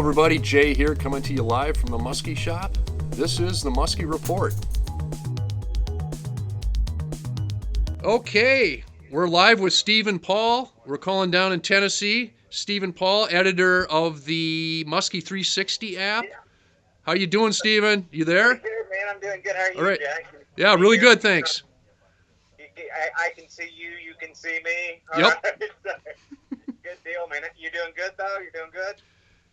everybody, Jay here coming to you live from the Musky shop. This is the Musky Report. Okay, we're live with Stephen Paul. We're calling down in Tennessee. Stephen Paul, editor of the Musky 360 app. How you doing, Stephen? You there? Good, man. I'm doing good. How are you, All right. Jack? Yeah, really good, thanks. I can see you. You can see me. All Yep. right. Good deal, man. You doing good, though? You're doing good?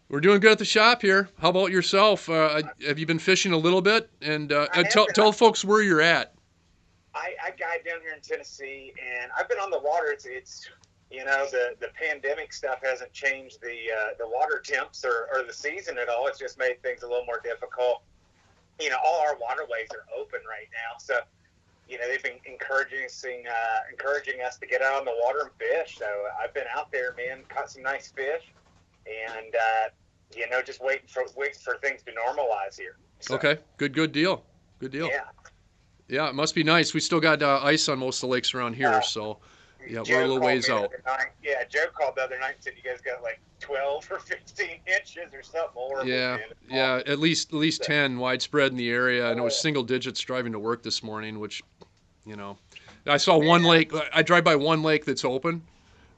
We're doing good at the shop here. How about yourself? Have you been fishing a little bit? And tell folks where you're at. I guide down here in Tennessee, and I've been on the water. It's you know, the pandemic stuff hasn't changed the water temps or the season at all. It's just made things a little more difficult. You know, all our waterways are open right now, so you know they've been encouraging us to get out on the water and fish. So I've been out there, man, caught some nice fish, and you know, just waiting for things to normalize here. So, Okay, good deal. Yeah, it must be nice. We still got ice on most of the lakes around here, so yeah, we're a little ways out. Yeah, Joe called the other night and said you guys got like 12 or 15 inches or something horrible. Yeah, man. yeah, at least 10 widespread in the area, and it was single digits driving to work this morning, which, you know, I saw one lake. I drive by one lake that's open.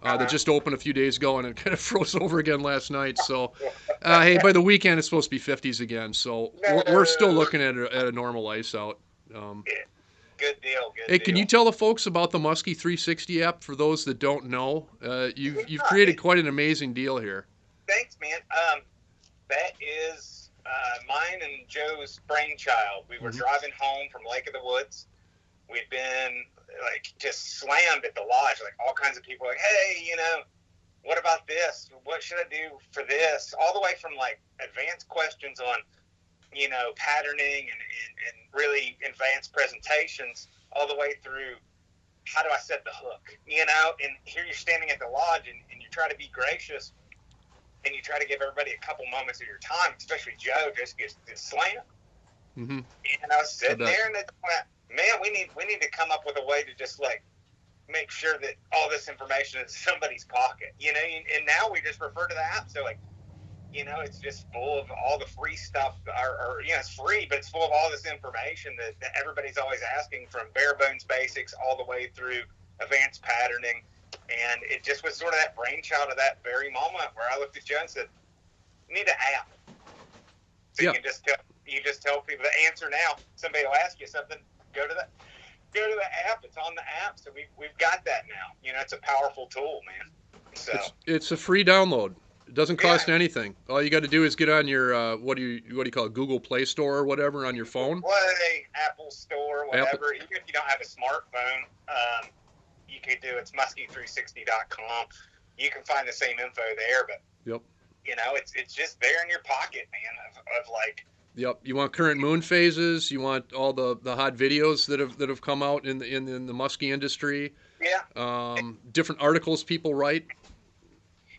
That just opened a few days ago, and it kind of froze over again last night. So, hey, by the weekend it's supposed to be 50s again. So we're still looking at a normal ice out. Good deal. Hey, can you tell the folks about the Musky 360 app for those that don't know? You've created quite an amazing deal here. Thanks, man. That is mine and Joe's brainchild. We were driving home from Lake of the Woods. We'd been like just slammed at the lodge. Like all kinds of people like, hey, you know, what about this? What should I do for this? All the way from like advanced questions on, you know, patterning and really advanced presentations, all the way through how do I set the hook, you know? And here you're standing at the lodge and you try to be gracious and you try to give everybody a couple moments of your time, especially Joe just gets slammed. Mm-hmm. And I was sitting there and man, we need to come up with a way to just like make sure that all this information is in somebody's pocket, you know? And now we just refer to the app. So like, you know, it's just full of all the free stuff, or you know, it's free, but it's full of all this information that everybody's always asking, from bare bones basics all the way through advanced patterning. And it just was sort of that brainchild of that very moment where I looked at Joe and said, "You need an app." So you just tell people the answer now. Somebody will ask you something, go to the app. It's on the app, so we've got that now. You know, it's a powerful tool, man. So it's a free download. It doesn't cost anything. All you got to do is get on your what do you call it, Google Play Store or whatever on your phone. Play, Apple Store, whatever. Even if you don't have a smartphone, you could do it's musky360.com. You can find the same info there, but you know, it's just there in your pocket, man. Of like. Yep. You want current moon phases. You want all the hot videos that have come out in the musky industry. Yeah. Different articles people write.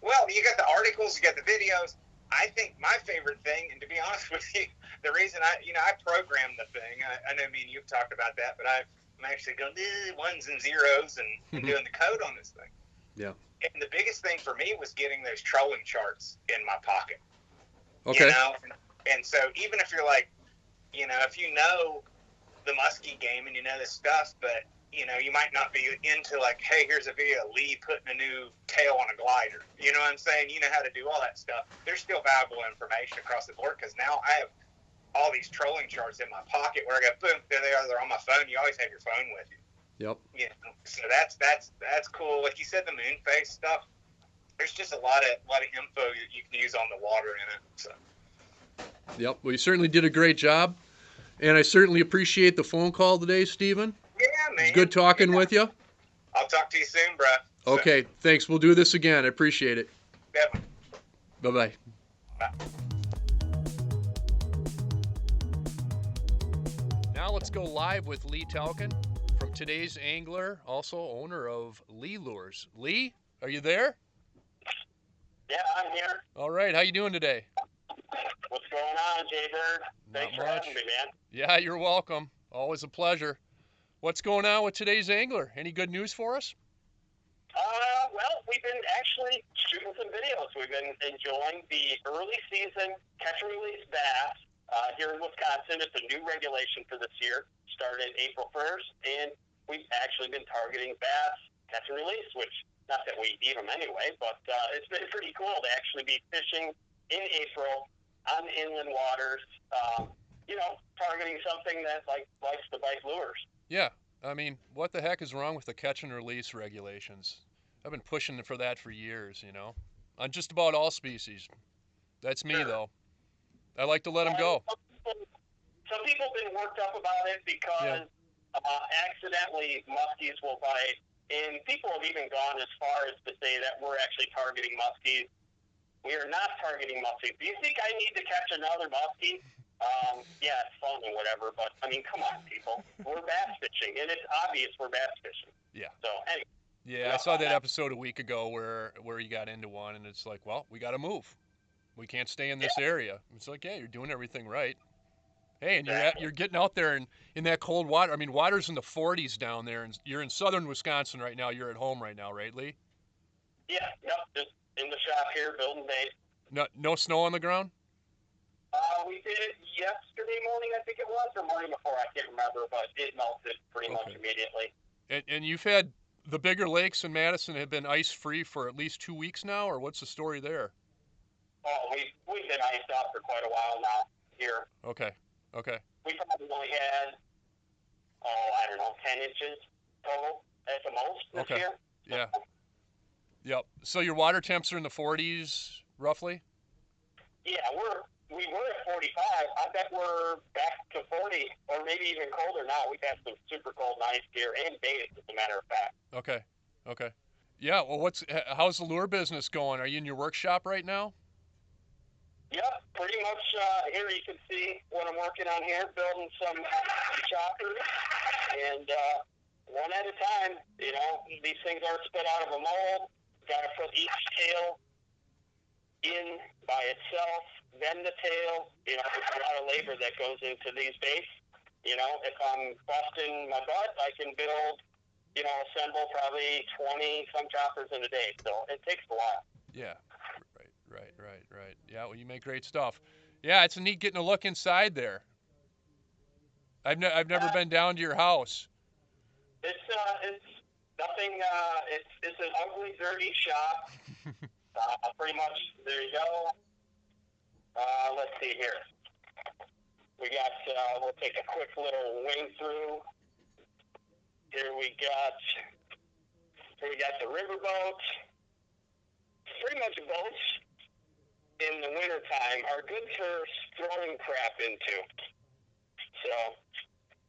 Well, you got the articles, you got the videos. I think my favorite thing, and to be honest with you, the reason I programmed the thing, I know me and you've talked about that, but I'm actually going ones and zeros and doing the code on this thing. Yeah. And the biggest thing for me was getting those trolling charts in my pocket. Okay. You know? And so even if you're like, you know, if you know the musky game and you know this stuff, but you know, you might not be into like, hey, here's a video of Lee putting a new tail on a glider. You know what I'm saying? You know how to do all that stuff. There's still valuable information across the board, because now I have all these trolling charts in my pocket where I go, boom, there they are. They're on my phone. You always have your phone with you. Yep. You know, so that's cool. Like you said, the moon phase stuff. There's just a lot of info you can use on the water in it. So. Yep. Well, you certainly did a great job, and I certainly appreciate the phone call today, Stephen. Yeah, man. It's good talking with you. I'll talk to you soon, bro. Okay, thanks. We'll do this again. I appreciate it. Definitely. Bye-bye. Bye. Now let's go live with Lee Talkin from Today's Angler, also owner of Lee Lures. Lee, are you there? Yeah, I'm here. All right. How you doing today? What's going on, Jay-Bird? Thanks for having me, man. Yeah, you're welcome. Always a pleasure. What's going on with Today's Angler? Any good news for us? Well, we've been actually shooting some videos. We've been enjoying the early season catch and release bass here in Wisconsin. It's a new regulation for this year, started April 1st, and we've actually been targeting bass catch and release, which, not that we eat them anyway, but it's been pretty cool to actually be fishing in April on inland waters, targeting something that likes to bite lures. Yeah, I mean, what the heck is wrong with the catch and release regulations? I've been pushing for that for years, on just about all species. That's me, Sure. though. I like to let them go. Some people have been worked up about it because accidentally muskies will bite, and people have even gone as far as to say that we're actually targeting muskies. We are not targeting muskies. Do you think I need to catch another muskie? Yeah, it's fun and whatever, but, I mean, come on, people. We're bass fishing, and it's obvious we're bass fishing. Yeah. So, anyway. Yeah, I saw that episode a week ago where you got into one, and it's like, well, we got to move. We can't stay in this area. It's like, yeah, you're doing everything right. Hey, and you're getting out there in that cold water. I mean, water's in the 40s down there, and you're in southern Wisconsin right now. You're at home right now, right, Lee? Yeah, just in the shop here, building base. No snow on the ground? We did it yesterday morning, I think it was, or morning before, I can't remember, but it melted pretty much immediately. And you've had the bigger lakes in Madison have been ice-free for at least 2 weeks now, or what's the story there? Oh, we've been iced out for quite a while now here. Okay. We probably had, 10 inches total at the most this year. Yeah. Yep. So your water temps are in the 40s, roughly? Yeah, we were at 45. I bet we're back to 40, or maybe even colder now. We've had some super cold nights here and days, as a matter of fact. Okay. Yeah. Well, how's the lure business going? Are you in your workshop right now? Yep, pretty much. Here you can see what I'm working on here, building some choppers, and one at a time. These things aren't spit out of a mold. Got to put each tail in by itself, then the tail. There's a lot of labor that goes into these baits. If I'm busting my butt, I can build, assemble probably 20 some choppers in a day. So it takes a while. Yeah. Right. Yeah, well, you make great stuff. Yeah, it's neat getting a look inside there. I've never been down to your house. It's nothing. It's an ugly, dirty shop. Pretty much. There you go. Let's see here. We got. We'll take a quick little wing through. Here we got the riverboat. Pretty much boats in the wintertime are good for throwing crap into. So,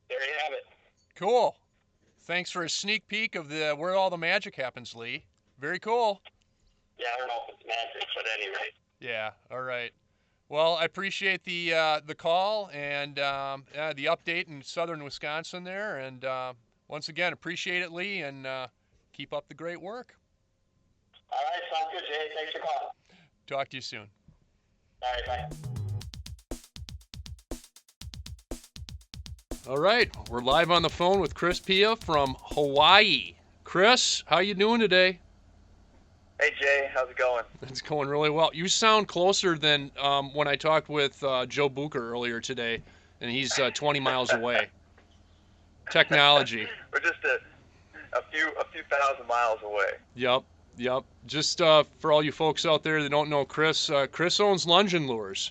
there you have it. Cool. Thanks for a sneak peek of where all the magic happens, Lee. Very cool. Yeah, I don't know if it's magic, but anyway. Yeah, all right. Well, I appreciate the call and the update in southern Wisconsin there. And once again, appreciate it, Lee, and keep up the great work. All right, sounds good, Jay. Thanks for calling. Talk to you soon. All right, bye. All right, we're live on the phone with Chris Pia from Hawaii. Chris, how you doing today? Hey, Jay. How's it going? It's going really well. You sound closer than when I talked with Joe Bucher earlier today, and he's 20 miles away. Technology. We're just a few thousand miles away. Yep. Just for all you folks out there that don't know Chris, Chris owns Lungin Lures.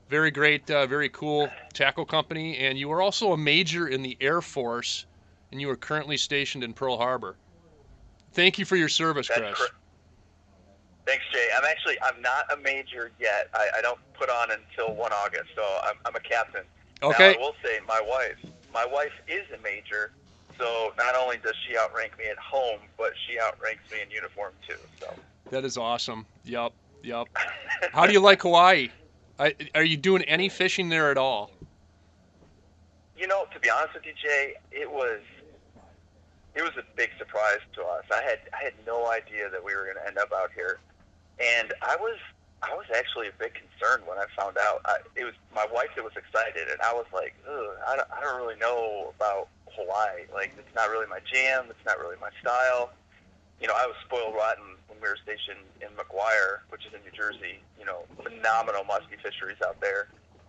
Very great, very cool tackle company, and you are also a major in the Air Force, and you are currently stationed in Pearl Harbor. Thank you for your service, Chris. Thanks, Jay. I'm not a major yet. I don't put on until 1 August, so I'm a captain. Okay. Now, I will say my wife is a major, so not only does she outrank me at home, but she outranks me in uniform too. So that is awesome. Yep. How do you like Hawaii? Are you doing any fishing there at all? To be honest with you, Jay, it was a big surprise to us. I had no idea that we were going to end up out here, and I was actually a bit concerned when I found out. It was my wife that was excited, and I was like, I don't really know about Hawaii. Like, it's not really my jam. It's not really my style. I was spoiled rotten when we were stationed in McGuire, which is in New Jersey. Phenomenal musky fisheries out there.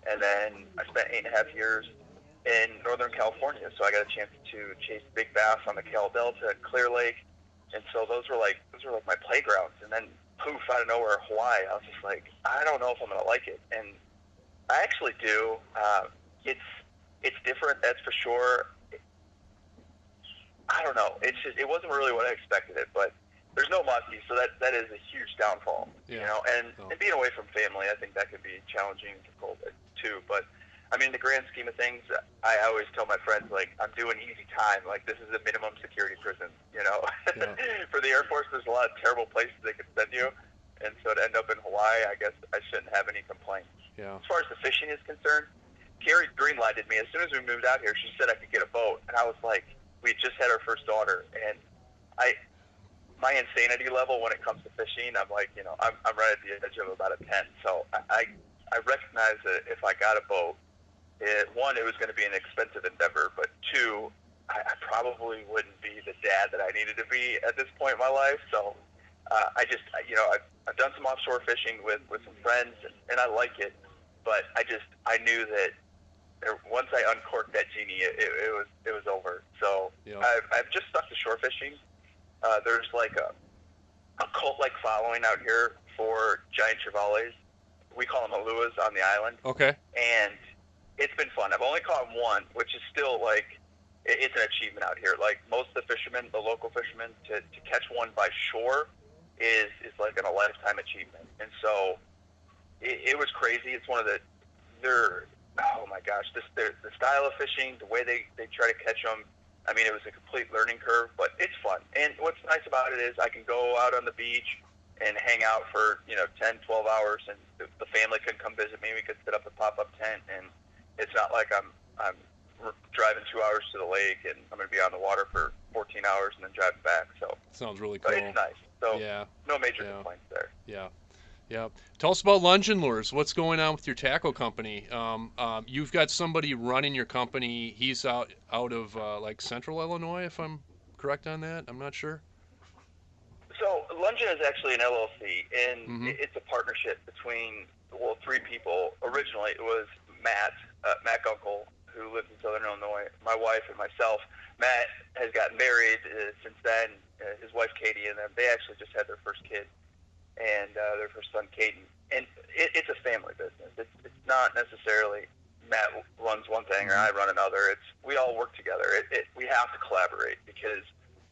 And then I spent 8.5 years in Northern California, so I got a chance to chase big bass on the Cal Delta at Clear Lake, and so those were like my playgrounds. And then poof, out of nowhere, Hawaii. I was just like, I don't know if I'm gonna like it, and I actually do. It's different, that's for sure. I don't know. It wasn't really what I expected it, but there's no muskie, so that is a huge downfall. And being away from family, I think that could be challenging and difficult too. But I mean, in the grand scheme of things, I always tell my friends, like, I'm doing easy time. Like, this is a minimum security prison. Yeah. For the Air Force, there's a lot of terrible places they could send you, and so to end up in Hawaii, I guess I shouldn't have any complaints. Yeah. As far as the fishing is concerned, Carrie greenlighted me. As soon as we moved out here, she said I could get a boat, and I was like, we just had our first daughter, and my insanity level when it comes to fishing, I'm like, I'm right at the edge of about a 10. So I recognize that if I got a boat, one, it was going to be an expensive endeavor, but two, I probably wouldn't be the dad that I needed to be at this point in my life. So I've done some offshore fishing with some friends, and I like it, but I knew that once I uncorked that genie, it was over. So yeah. I've just stuck to shore fishing. There's like a cult-like following out here for giant trevallies. We call them aluas on the island. Okay. And it's been fun. I've only caught one, which is still like, it's an achievement out here. Like most of the fishermen, the local fishermen, to catch one by shore is like a lifetime achievement. And so it was crazy. It's one of oh my gosh, the style of fishing, the way they try to catch them. I mean, it was a complete learning curve, but it's fun. And what's nice about it is I can go out on the beach and hang out for 10, 12 hours, and the family can come visit me. We could set up a pop-up tent, and it's not like I'm driving 2 hours to the lake and I'm going to be on the water for 14 hours and then driving back. So sounds really cool. But it's nice. So yeah. No major complaints there. Yeah. Yeah. Tell us about Lungin Lures. What's going on with your tackle company? You've got somebody running your company. He's out of like Central Illinois, if I'm correct on that. I'm not sure. So Lungin is actually an LLC, and it's a partnership between three people. Originally, it was Matt Gunkel, who lives in Southern Illinois, my wife, and myself. Matt has gotten married since then. His wife Katie, and they actually just had their first kid. And their first son, Caden. And it's a family business. It's not necessarily Matt runs one thing or I run another. We all work together. We have to collaborate because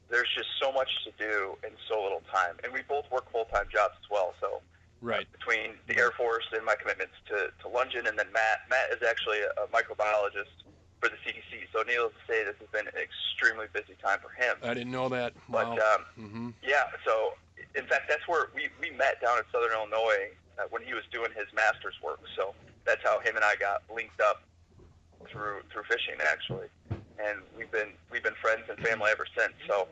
there's just so much to do in so little time. And we both work full-time jobs as well. So right. Between the Air Force and my commitments to Lungin, and then Matt is actually a microbiologist for the CDC. So needless to say, this has been an extremely busy time for him. I didn't know that. Wow. But yeah, so in fact, that's where we met down in Southern Illinois when he was doing his master's work. So that's how him and I got linked up through fishing, actually. And we've been friends and family ever since. So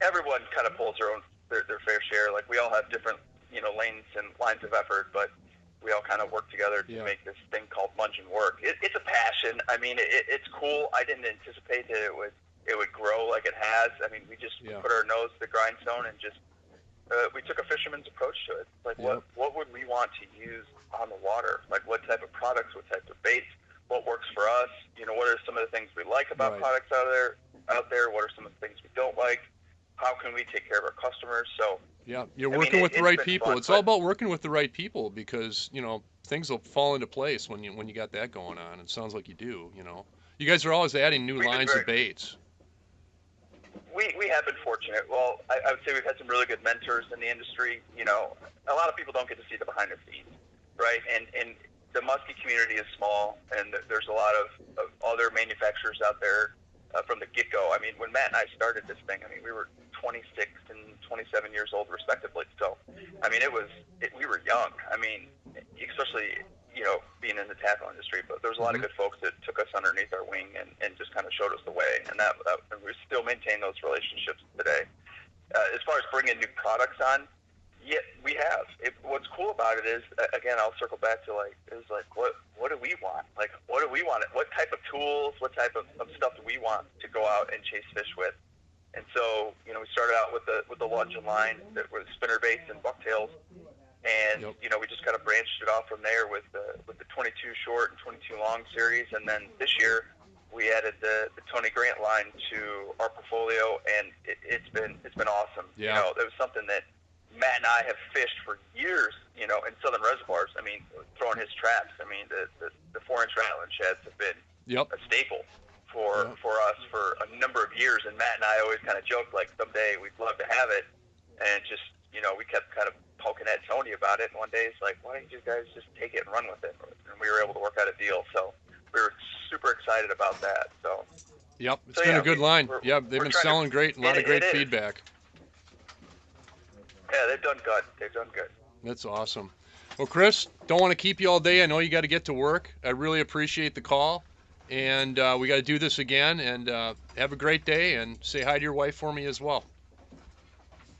everyone kind of pulls their fair share. Like we all have different lanes and lines of effort, but we all kind of work together to make this thing called Lungin work. It's a passion. I mean, it's cool. I didn't anticipate that it would grow like it has. I mean, we put our nose to the grindstone and just we took a fisherman's approach to it. Like, what would we want to use on the water? Like, what type of products, what type of baits, what works for us? What are some of the things we like about products out there? What are some of the things we don't like? How can we take care of our customers? So yeah, you're working with the right people. It's all about working with the right people because things will fall into place when you got that going on. It sounds like you do. You guys are always adding new lines of baits. We have been fortunate. Well, I would say we've had some really good mentors in the industry. A lot of people don't get to see the behind the scenes, right? And the muskie community is small, and there's a lot of other manufacturers out there from the get-go. I mean, when Matt and I started this thing, we were 26 and 27 years old, respectively. So, we were young. Especially, being in the tackle industry. But there was a lot of good folks that took us underneath our wing and just kind of showed us the way. And and we still maintain those relationships today. As far as bringing new products on, yeah, we have. What's cool about it is, again, I'll circle back to what do we want? Like, what do we want? What type of tools, what type of stuff do we want to go out and chase fish with? And so, you know, we started out with the Lungin line that was spinnerbaits and bucktails, and Yep. you know, we just kind of branched it off from there with the 22 short and 22 long series, and then this year we added the Tony Grant line to our portfolio, and it's been awesome. Yeah. You know, it was something that Matt and I have fished for years, you know, in southern reservoirs. I mean, throwing his traps. I mean, the 4-inch rattling sheds have been Yep. a staple for us for a number of years. And Matt and I always kind of joked, like, someday we'd love to have it. And just, you know, we kept kind of poking at Tony about it. And one day it's like, why don't you guys just take it and run with it? And we were able to work out a deal. So we were super excited about that. So. Yep, it's been a good line. Yeah, they've been selling great, a lot of great feedback. Yeah, they've done good. That's awesome. Well, Chris, don't want to keep you all day. I know you got to get to work. I really appreciate the call, and we got to do this again. And have a great day, and say hi to your wife for me as well.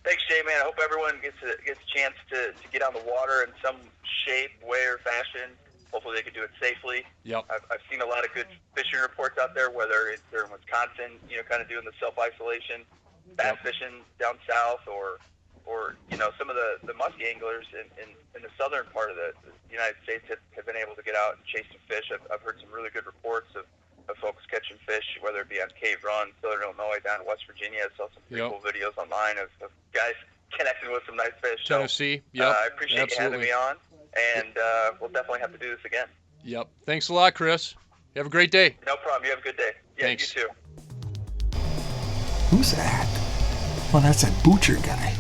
Thanks, Jay, man. I hope everyone gets a chance to get on the water in some shape, way, or fashion. Hopefully they can do it safely. Yep. I've seen a lot of good fishing reports out there, whether they're in Wisconsin, you know, kind of doing the self-isolation, bass fishing down south, or you know, some of the musky anglers in the southern part of the United States have been able to get out and chase some fish. I've heard some really good reports of folks catching fish, whether it be on Cave Run, Southern Illinois, down in West Virginia. I saw some pretty cool videos online of guys connecting with some nice fish. Tennessee, so, I appreciate you having me on, and we'll definitely have to do this again. Yep. Thanks a lot, Chris. You have a great day. No problem. You have a good day. Yeah, Thanks. You too. Who's that? Well, that's that Bucher guy.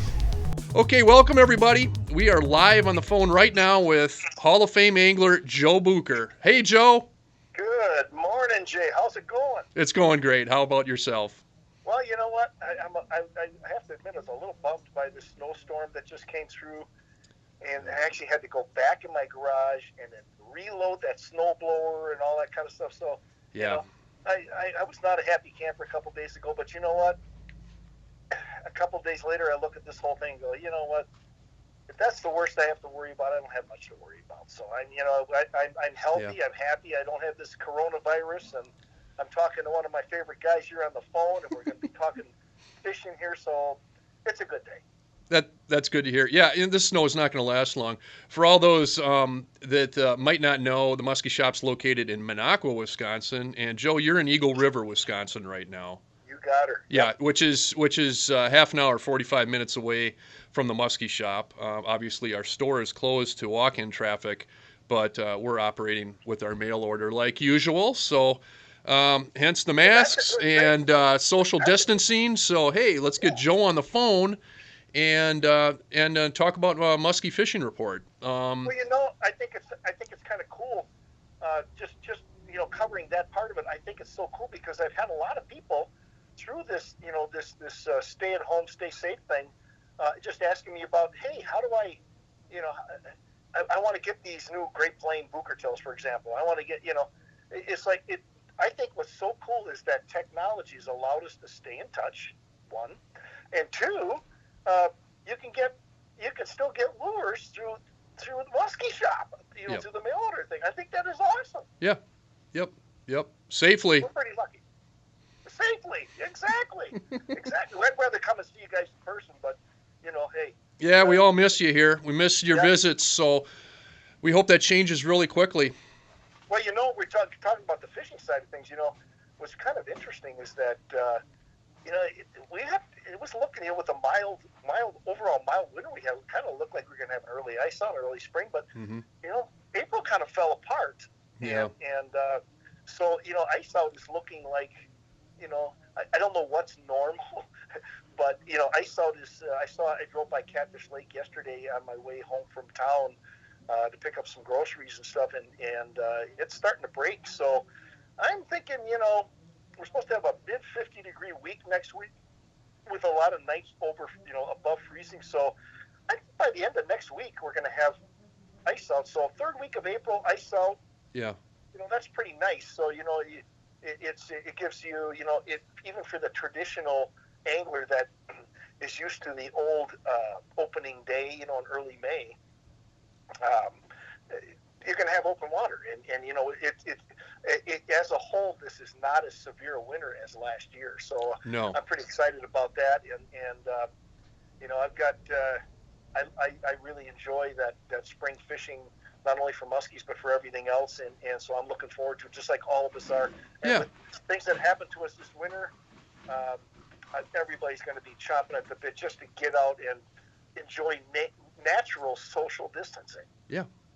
Okay, welcome everybody. We are live on the phone right now with Hall of Fame angler Joe Bucher. Hey, Joe. Good morning, Jay. How's it going? It's going great. How about yourself? Well, you know what? I have to admit, I was a little bummed by the snowstorm that just came through, and I actually had to go back in my garage and then reload that snowblower and all that kind of stuff. So, yeah, you know, I was not a happy camper a couple days ago, but you know what? A couple days later, I look at this whole thing and go, you know what? If that's the worst I have to worry about, I don't have much to worry about. So I'm healthy. Yeah. I'm happy. I don't have this coronavirus, and I'm talking to one of my favorite guys here on the phone, and we're going to be talking fishing here. So it's a good day. That's good to hear. Yeah, and this snow is not going to last long. For all those that might not know, the Musky Shop's located in Minocqua, Wisconsin, and Joe, you're in Eagle River, Wisconsin, right now. You got her. Yeah, yep. which is half an hour, 45 minutes away from the Musky Shop. Obviously, our store is closed to walk-in traffic, but we're operating with our mail order like usual. So, hence the masks and social distancing. So, hey, let's get Joe on the phone and talk about Musky Fishing Report. Well, you know, I think it's kind of cool. Just you know, covering that part of it. I think it's so cool because I've had a lot of people through this, you know, this stay at home, stay safe thing, just asking me about, hey, how do I, you know, I want to get these new Great Plain Bucher tails, for example. I want to get, you know, it's like it. I think what's so cool is that technology has allowed us to stay in touch. One, and two, you can still get lures through the Musky Shop, you know, through the mail order thing. I think that is awesome. Yeah. Yep. Safely. We're pretty lucky. Safely, exactly. I'd rather come and see you guys in person, but you know, hey. Yeah, we all miss you here. We miss your visits, so we hope that changes really quickly. Well, you know, we're talking about the fishing side of things. You know, what's kind of interesting is that you know, it was looking, you know, with a mild winter we had. It kind of looked like we were going to have an early ice out, early spring, but you know, April kind of fell apart. Yeah. And so you know, ice out is looking like. You know, I don't know what's normal, but you know, ice out is. I drove by Catfish Lake yesterday on my way home from town to pick up some groceries and stuff, and it's starting to break. So I'm thinking, you know, we're supposed to have a mid 50-degree week next week with a lot of nights over, you know, above freezing. So I think by the end of next week we're going to have ice out. So third week of April, ice out. Yeah. You know, that's pretty nice. So you know. It gives you, you know, even for the traditional angler that is used to the old opening day, you know, in early May, you're going to have open water, and you know, as a whole, this is not as severe a winter as last year. So No. I'm pretty excited about that. And I've got I really enjoy that spring fishing, not only for muskies but for everything else. And so I'm looking forward to it, just like all of us are. And with things that happened to us this winter, everybody's going to be chomping at the bit just to get out and enjoy natural social distancing.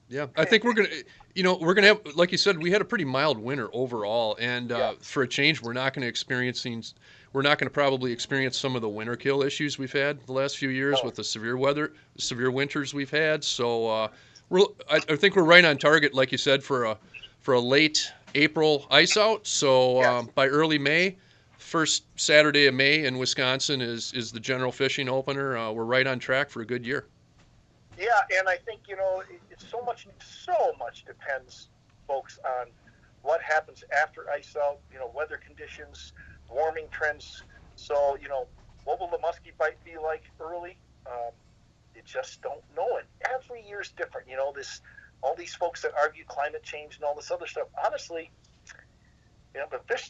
Yeah, I think we're gonna have, like you said, we had a pretty mild winter overall, and for a change, we're not going to probably experience some of the winter kill issues we've had the last few years with the severe winters we've had. So I think we're right on target, like you said, for a late April ice out. So by early May, first Saturday of May in Wisconsin is the general fishing opener. We're right on track for a good year. Yeah, and I think, it's so much depends, folks, on what happens after ice out, weather conditions, warming trends. So, what will the musky bite be like early? You just don't know it. Every year's different. All these folks that argue climate change and all this other stuff. Honestly, been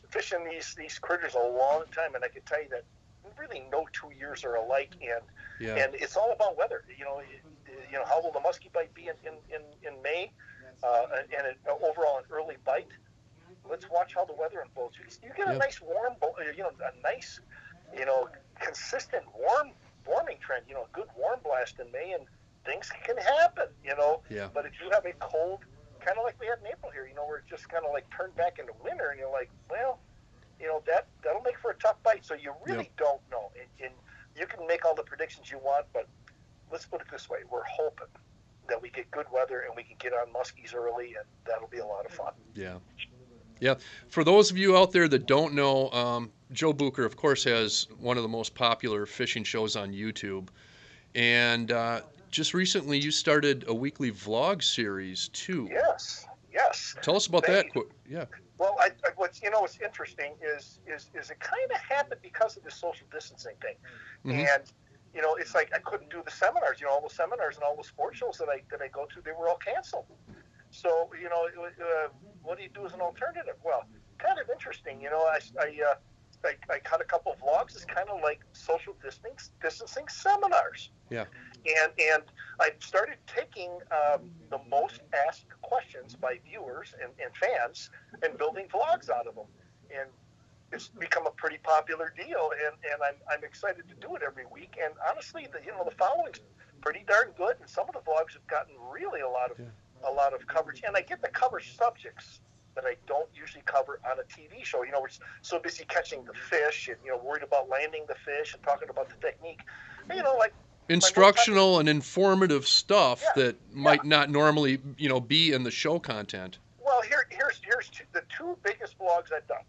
fishing these critters a long time, and I can tell you that really no 2 years are alike, and it's all about weather. How will the musky bite be in May, and overall an early bite? Let's watch how the weather unfolds. You get a nice warm, a nice, consistent warming trend. A good warm blast in May, and things can happen. But if you have a cold, kind of like we had in April here, where it just kind of like turned back into winter, and you're like, well, that'll make for a tough bite. So you really don't know, and you can make all the predictions you want, but let's put it this way: we're hoping that we get good weather and we can get on muskies early, and that'll be a lot of fun. Yeah. For those of you out there that don't know, Joe Bucher, of course, has one of the most popular fishing shows on YouTube, and just recently you started a weekly vlog series too. Yes. Tell us about that. Yeah. Well, what's interesting is it kind of happened because of this social distancing thing, and it's like I couldn't do the seminars. All the seminars and all the sports shows that I go to, they were all canceled. So what do you do as an alternative? Well, kind of interesting. I cut a couple of vlogs. It's kind of like social distancing seminars. Yeah. And I started taking the most asked questions by viewers and fans and building vlogs out of them. And it's become a pretty popular deal, and I'm excited to do it every week. And honestly, the following's pretty darn good, and some of the vlogs have gotten really a lot of coverage. And I get to cover subjects that I don't usually cover on a TV show. We're so busy catching the fish and worried about landing the fish and talking about the technique. Like instructional and informative stuff that might not normally be in the show content. Well, here's the two biggest vlogs I've done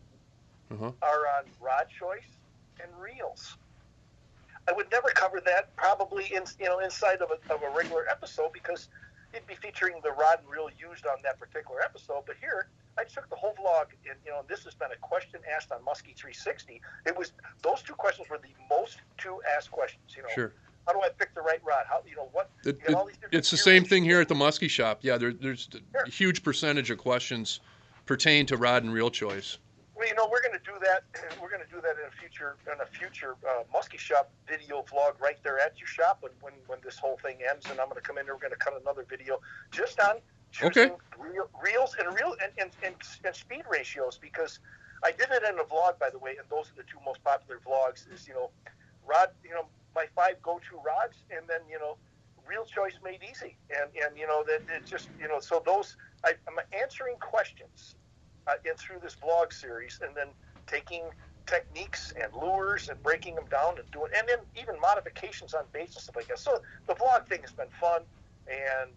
are on rod choice and reels. I would never cover that probably inside of a regular episode, because it'd be featuring the rod and reel used on that particular episode. But here, I took the whole vlog, and this has been a question asked on Musky 360. Those two questions were the most asked questions. Sure. How do I pick the right rod? All these different it's the same thing here at the Musky Shop. Yeah, there's a huge percentage of questions pertain to rod and reel choice. Well, we're going to do that. We're going to do that in a future Musky Shop video vlog right there at your shop when this whole thing ends. And I'm going to come in there. We're going to cut another video just on choosing reels and speed ratios, because I did it in a vlog, by the way, and those are the two most popular vlogs. Is rod, my 5 go-to rods, and then reel choice made easy, and that it just so those I'm answering questions. And through this vlog series, and then taking techniques and lures and breaking them down and then even modifications on baits and stuff like that. So the vlog thing has been fun, and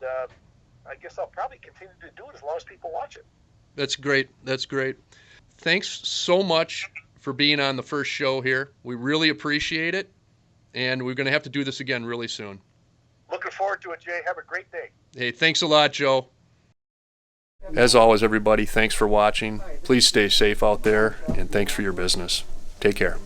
I guess I'll probably continue to do it as long as people watch it. That's great. Thanks so much for being on the first show here. We really appreciate it, and we're going to have to do this again really soon. Looking forward to it, Jay. Have a great day. Hey, thanks a lot, Joe. As always, everybody, thanks for watching. Please stay safe out there, and thanks for your business. Take care.